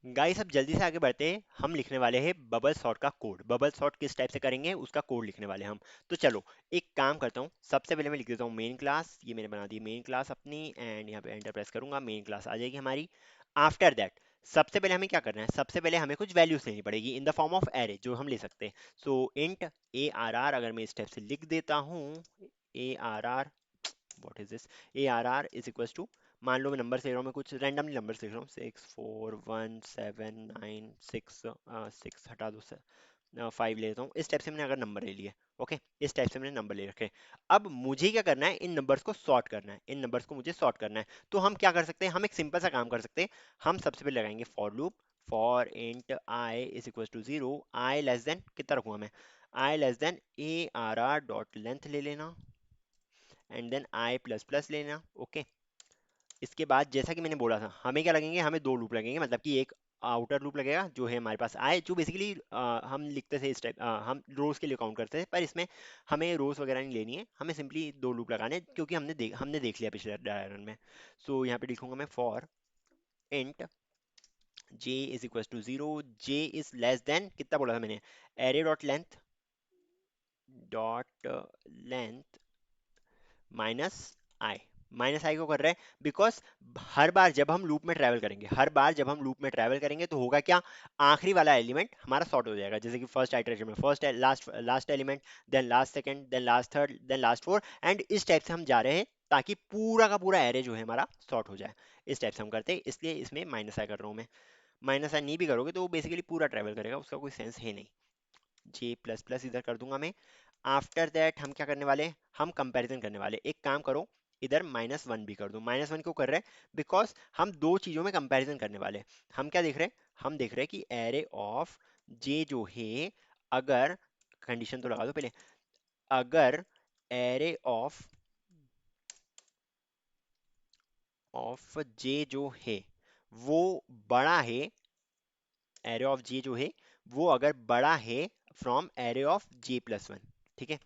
Guys अब जल्दी से आगे बढ़ते हैं, हम लिखने वाले हैं बबल सॉर्ट का कोड। बबल सॉर्ट किस टाइप से करेंगे उसका कोड लिखने वाले हैं हम। तो चलो एक काम करता हूँ, सबसे पहले मैं लिख देता हूँ मेन क्लास। ये मैंने बना दी मेन क्लास अपनी, एंड यहाँ पे एंटर प्रेस करूंगा, मेन क्लास आ जाएगी हमारी। आफ्टर दैट सबसे पहले हमें क्या करना है, सबसे पहले हमें कुछ वैल्यूज लेनी पड़ेगी in the form of array जो हम ले सकते हैं। So int A are R, अगर मैं इस टाइप से लिख देता हूँ, A are R, what is this, A are R is equal to, मान लो मैं नंबर ले रहा हूँ, मैं कुछ रैंडमली नंबर लिख रहा हूँ, 6 4 1 7 9 6, 6 हटा दो, 5 ले लेता हूँ, इस टाइप से मैंने अगर नंबर ले लिए। ओके, इस टाइप से मैंने नंबर ले रखे। अब मुझे क्या करना है, इन नंबर्स को सॉर्ट करना है, इन नंबर्स को मुझे सॉर्ट करना है। तो हम क्या कर सकते हैं, हम एक सिंपल सा काम कर सकते हैं। हम सबसे पहले लगाएंगे for loop, for int I is equal to 0, i less than कितना रखूंगा मैं, i less than a are r dot length ले लेना, and then I plus plus लेना। ओके, इसके बाद जैसा कि मैंने बोला था, हमें क्या लगेंगे, हमें दो लूप लगेंगे, मतलब कि एक आउटर लूप लगेगा जो है हमारे पास आए, जो बेसिकली हम लिखते थे इस टाइप, हम रोज के लिए काउंट करते थे, पर इसमें हमें रोज वगैरह नहीं लेनी है, हमें सिंपली दो लूप लगाने हैं, क्योंकि हमने देख लिया पिछले डायग्राम में। सो यहाँ पे लिखूंगा मैं for int j is equal to 0, j is less than कितना बोला था मैंने, array dot length minus I. Minus I को कर रहे हैं बिकॉज हर बार जब हम लूप में ट्रैवल करेंगे, हर बार जब हम लूप में ट्रैवल करेंगे तो होगा क्या, आखिरी वाला एलिमेंट हमारा सॉर्ट हो जाएगा। जैसे कि फर्स्ट आइटरेशन में first last element, then last second, then last third, then last four, and इस टाइप से हम जा रहे हैं ताकि पूरा का पूरा एरे जो है हमारा सॉर्ट हो जाए। इस टाइप से हम करते हैं, इसलिए इसमें माइनस आई कर रहा हूँ मैं। माइनस आई नहीं भी करोगे तो वो बेसिकली पूरा ट्रैवल करेगा, उसका कोई सेंस है नहीं। जे प्लस प्लस इधर कर दूंगा मैं। आफ्टर दैट हम क्या करने वाले हैं, हम कंपैरिजन करने वाले हैं। एक काम करो, इधर माइनस वन भी कर दो। माइनस वन क्यों कर रहे हैं, बिकॉज हम दो चीजों में कंपैरिजन करने वाले हैं। हम क्या देख रहे हैं, हम देख रहे हैं कि एरे ऑफ जे जो है, अगर, कंडीशन तो लगा दो पहले, अगर एरे ऑफ जे जो है वो बड़ा है, एरे ऑफ जे जो है वो अगर बड़ा है from array of j plus one, ठीक है,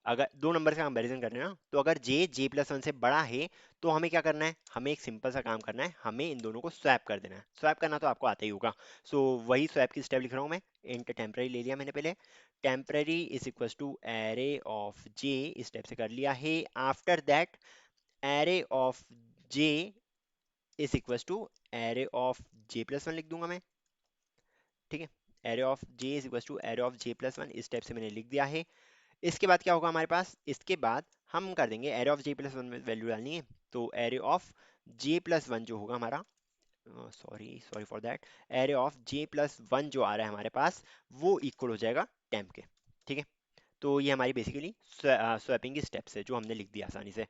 अगर दो नंबर का कंपैरिजन कर रहे हैं ना, तो अगर जे प्लस वन से बड़ा है तो हमें क्या करना है, हमें एक सिंपल सा काम करना है, हमें इन दोनों को स्वैप कर देना है। स्वैप करना तो आपको आता ही होगा। सो वही स्वैप की स्टेप लिख रहा हूँ मैं। इंट टेम्पररी ले लिया मैंने पहले, temporary is equal to array of j, इस टाइप से कर लिया है। After that array of j is equal to array of j plus one लिख दूंगा मैं, ठीक है। Array of j is equal to array of j plus one, इस टाइप से मैंने लिख दिया है। इसके बाद क्या होगा हमारे पास, इसके बाद हम कर देंगे array of j plus one में वैल्यू डालनी है, तो array of j plus one जो होगा हमारा, sorry sorry for that, array of j plus one जो आ रहा है हमारे पास वो इक्वल हो जाएगा टेम्प के, ठीक है। तो ये हमारी बेसिकली स्वैपिंग की स्टेप्स है जो हमने लिख दिया आसानी से।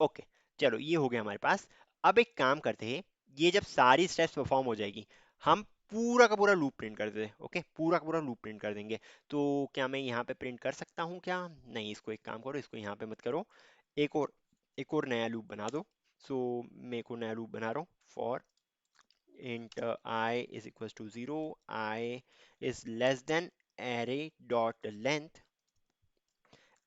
ओके, चलो ये हो गया हमारे पास। अब एक काम करते हैं, ये जब सारी स्टेप्स परफॉर्म हो जाएगी, हम पूरा का पूरा लूप प्रिंट कर देते, ओके, पूरा का पूरा लूप प्रिंट कर देंगे। तो क्या मैं यहाँ पे प्रिंट कर सकता हूँ क्या, नहीं, इसको एक काम करो, इसको यहाँ पे मत करो, एक और एक और नया लूप बना दो। सो मैं एक और नया लूप बना रहा हूँ, for int I is equal to 0, I is less than array dot length,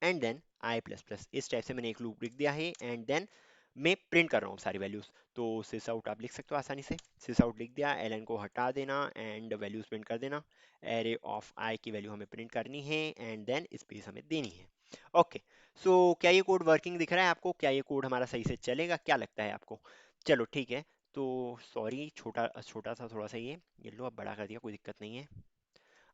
and then I plus plus, इस टाइप से मैंने एक लूप लिख दिया है। एंड देन मैं प्रिंट कर रहा हूँ सारी वैल्यूज। तो सिस आउट आप लिख सकते हो आसानी से, सिस आउट लिख दिया, एल को हटा देना एंड वैल्यूज प्रिंट कर देना। एरे ऑफ आई की वैल्यू हमें प्रिंट करनी है एंड देन स्पेस हमें देनी है। ओके, सो क्या ये कोड वर्किंग दिख रहा है आपको, क्या ये कोड हमारा सही से चलेगा, क्या लगता है आपको। चलो ठीक है, तो सॉरी, छोटा छोटा सा थोड़ा सा ये लो, अब बड़ा कर दिया, कोई दिक्कत नहीं है।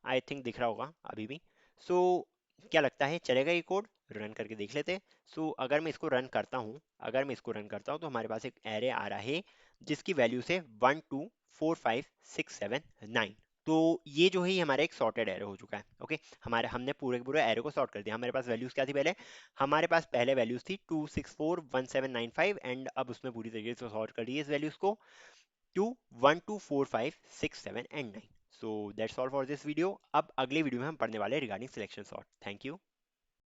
आई थिंक दिख रहा होगा अभी भी। सो क्या लगता है चलेगा ये कोड, रन करके देख लेते हैं। सो अगर मैं इसको रन करता हूँ, अगर मैं इसको रन करता हूँ तो हमारे पास एक एरे आ रहा है जिसकी वैल्यू से 1 2 4 5 6 7 9। तो ये जो है ये हमारा एक सॉर्टेड एरे हो चुका है। ओके, हमारे हमने पूरे के पूरे एरे को सॉर्ट कर दिया। हमारे पास वैल्यूज क्या थी पहले, हमारे पास पहले वैल्यूज थी 2 6 4 1 7 9 5, एंड अब उसमें पूरी तरीके से सॉर्ट कर दिए इस वैल्यूज को to 1 2 4 5 6 7 and 9. So that's all for this video. अब अगले वीडियो में हम पढ़ने वाले हैं regarding selection sort. Thank you.